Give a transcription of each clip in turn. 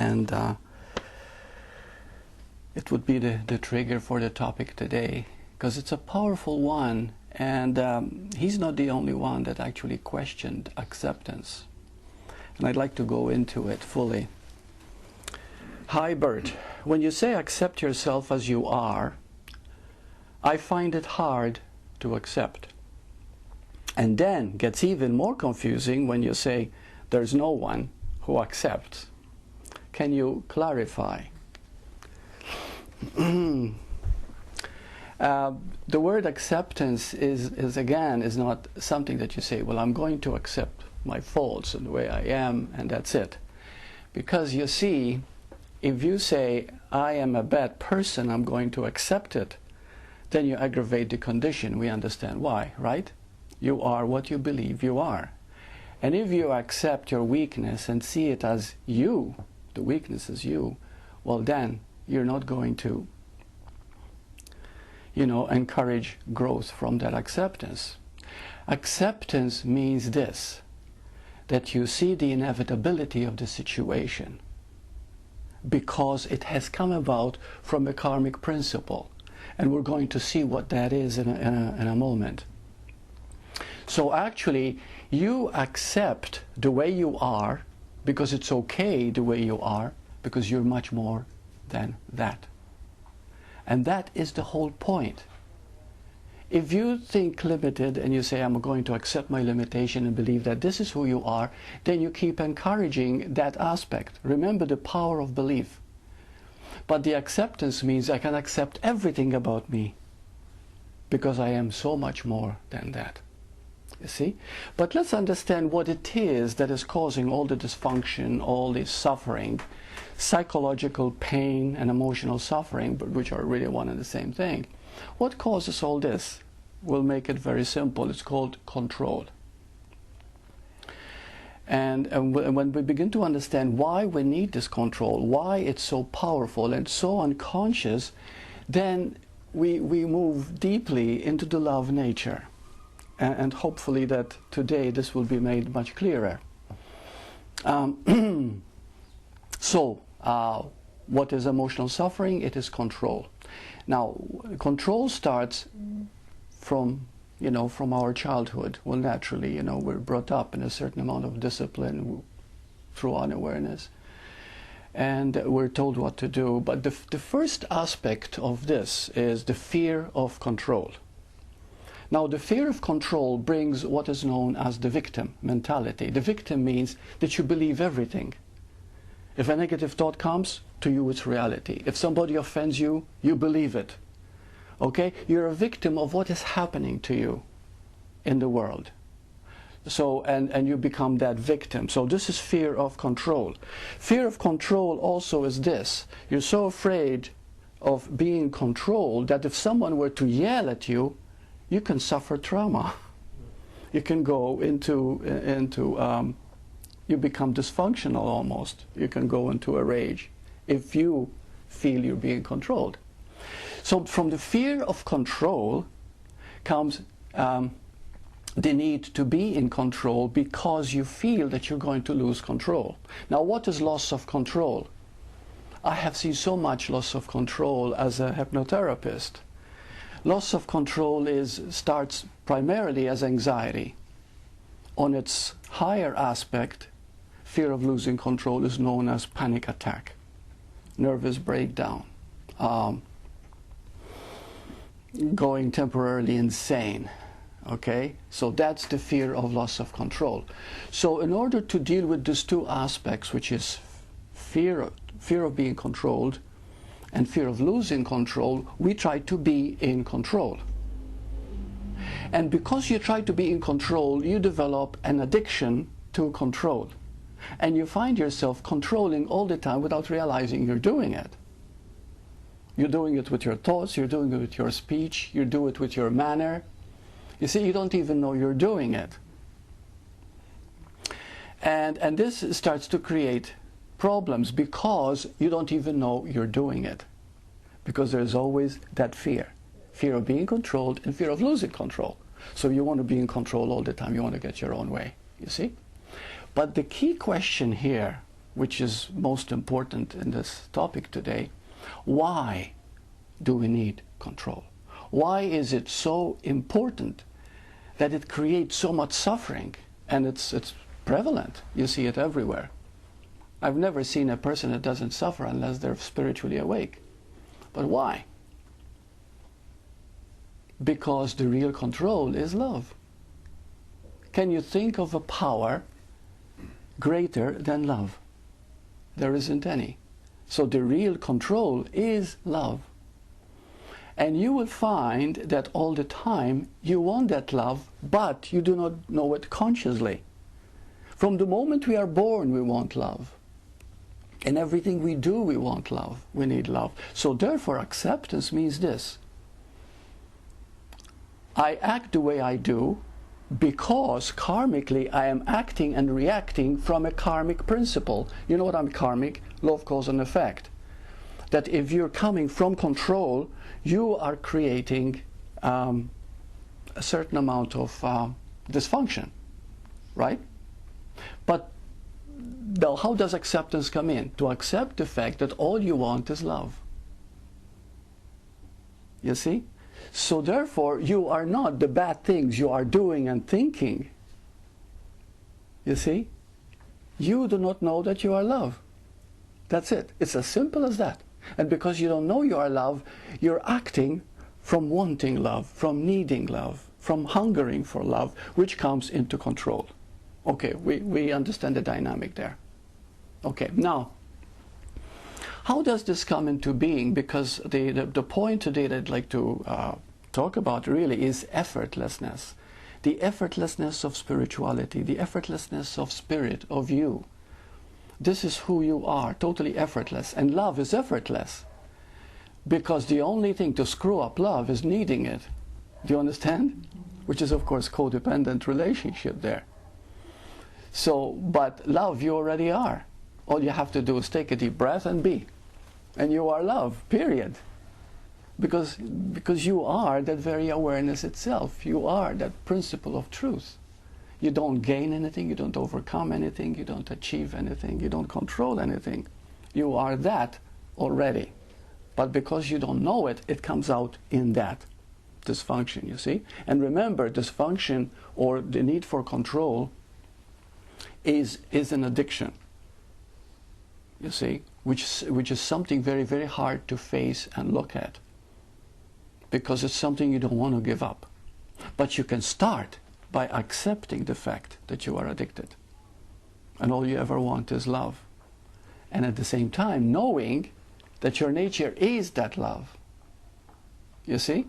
and it would be the trigger for the topic today, because it's a powerful one, and he's not the only one that actually questioned acceptance. And I'd like to go into it fully. Hi Burt, when you say accept yourself as you are, I find it hard to accept. And then gets even more confusing when you say there's no one who accepts. Can you clarify? The word acceptance is not something that you say, well, I'm going to accept my faults and the way I am, and that's it. Because you see, if you say, I am a bad person, I'm going to accept it, then you aggravate the condition. We understand why, right? You are what you believe you are. And if you accept your weakness and see it as you, the weakness is you, well then you're not going to, encourage growth from that acceptance. Acceptance means this, that you see the inevitability of the situation because it has come about from a karmic principle. And we're going to see what that is in a moment. So actually, you accept the way you are because it's okay the way you are, because you're much more than that. And that is the whole point. If you think limited and you say, I'm going to accept my limitation and believe that this is who you are, then you keep encouraging that aspect. Remember the power of belief. But the acceptance means I can accept everything about me because I am so much more than that. You see? But let's understand what it is that is causing all the dysfunction, all the suffering, psychological pain and emotional suffering, but which are really one and the same thing. What causes all this? We'll make it very simple. It's called control. And when we begin to understand why we need this control, why it's so powerful and so unconscious, then we move deeply into the law of nature. And hopefully that today this will be made much clearer. So, what is emotional suffering? It is control. Now, control starts from our childhood. Well, naturally, we're brought up in a certain amount of discipline through unawareness. And we're told what to do. But the first aspect of this is the fear of control. Now, the fear of control brings what is known as the victim mentality. The victim means that you believe everything. If a negative thought comes, to you it's reality. If somebody offends you, you believe it. Okay? You're a victim of what is happening to you in the world. So, and you become that victim. So this is fear of control. Fear of control also is this. You're so afraid of being controlled that if someone were to yell at you, you can suffer trauma. You can go into you become dysfunctional almost. You can go into a rage if you feel you're being controlled. So from the fear of control comes the need to be in control because you feel that you're going to lose control. Now, what is loss of control? I have seen so much loss of control as a hypnotherapist. Loss of control starts primarily as anxiety. On its higher aspect, fear of losing control is known as panic attack, nervous breakdown, going temporarily insane. Okay, so that's the fear of loss of control. So in order to deal with these two aspects, which is fear of being controlled and fear of losing control, we try to be in control. And because you try to be in control, you develop an addiction to control. And you find yourself controlling all the time without realizing you're doing it. You're doing it with your thoughts, you're doing it with your speech, you do it with your manner. You see, you don't even know you're doing it. And this starts to create problems because you don't even know you're doing it. Because there's always that fear. Fear of being controlled and fear of losing control. So you want to be in control all the time. You want to get your own way, you see? But the key question here which is most important in this topic today. Why do we need control? Why is it so important that it creates so much suffering? And it's prevalent. You see it everywhere. I've never seen a person that doesn't suffer unless they're spiritually awake. But why? Because the real control is love. Can you think of a power greater than love? There isn't any. So the real control is love. And you will find that all the time you want that love, but you do not know it consciously. From the moment we are born, we want love. In everything we do, we want love. We need love. So therefore, acceptance means this. I act the way I do because karmically I am acting and reacting from a karmic principle. You know what I'm karmic? Law of cause and effect. That if you're coming from control, you are creating a certain amount of dysfunction, right? But now, how does acceptance come in? To accept the fact that all you want is love. You see? So therefore, you are not the bad things you are doing and thinking. You see? You do not know that you are love. That's it. It's as simple as that. And because you don't know you are love, you're acting from wanting love, from needing love, from hungering for love, which comes into control. Okay, we understand the dynamic there. Okay, now, how does this come into being? Because the point today that I'd like to talk about really is effortlessness. The effortlessness of spirituality, the effortlessness of spirit, of you. This is who you are, totally effortless. And love is effortless. Because the only thing to screw up love is needing it. Do you understand? Which is, of course, codependent relationship there. So, but love you already are. All you have to do is take a deep breath and be. And you are love, period. Because you are that very awareness itself. You are that principle of truth. You don't gain anything, you don't overcome anything, you don't achieve anything, you don't control anything. You are that already. But because you don't know it, it comes out in that dysfunction, you see? And remember, dysfunction or the need for control is an addiction, you see, which is something very, very hard to face and look at, because it's something you don't want to give up. But you can start by accepting the fact that you are addicted, and all you ever want is love, and at the same time knowing that your nature is that love, you see?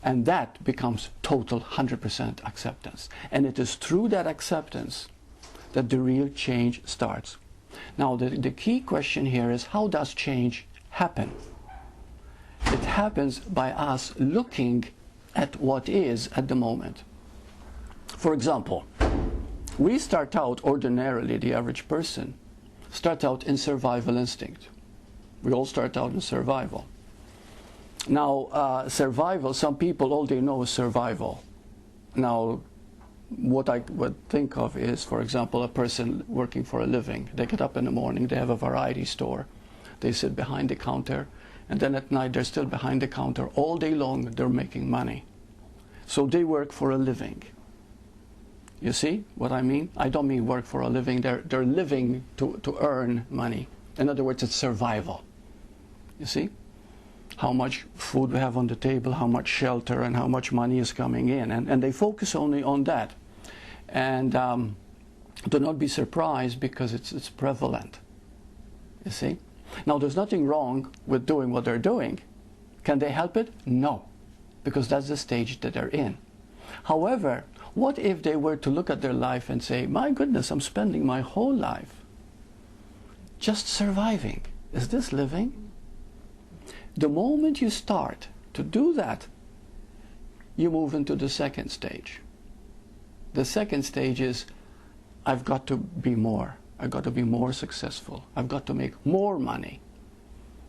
And that becomes total 100% acceptance. And it is through that acceptance that the real change starts. Now, the key question here is, how does change happen? It happens by us looking at what is at the moment. For example, we start out ordinarily, the average person, start out in survival instinct. We all start out in survival. Now, survival, some people, all they know is survival. Now, what I would think of is, for example, a person working for a living. They get up in the morning, they have a variety store. They sit behind the counter, and then at night they're still behind the counter. All day long they're making money. So they work for a living. You see what I mean? I don't mean work for a living. They're living to earn money. In other words, it's survival. You see? How much food we have on the table, how much shelter, and how much money is coming in. And they focus only on that. And do not be surprised, because it's prevalent. You see? Now, there's nothing wrong with doing what they're doing. Can they help it? No. Because that's the stage that they're in. However, what if they were to look at their life and say, my goodness, I'm spending my whole life just surviving. Is this living? The moment you start to do that, you move into the second stage. The second stage is, I've got to be more. I've got to be more successful. I've got to make more money.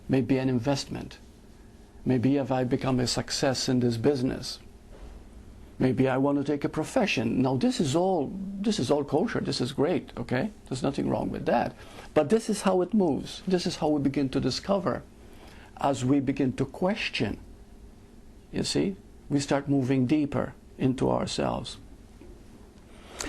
Maybe an investment. Maybe if I become a success in this business. Maybe I want to take a profession. Now this is all kosher. This is great, okay? There's nothing wrong with that. But this is how it moves. This is how we begin to discover as we begin to question. You see? We start moving deeper into ourselves.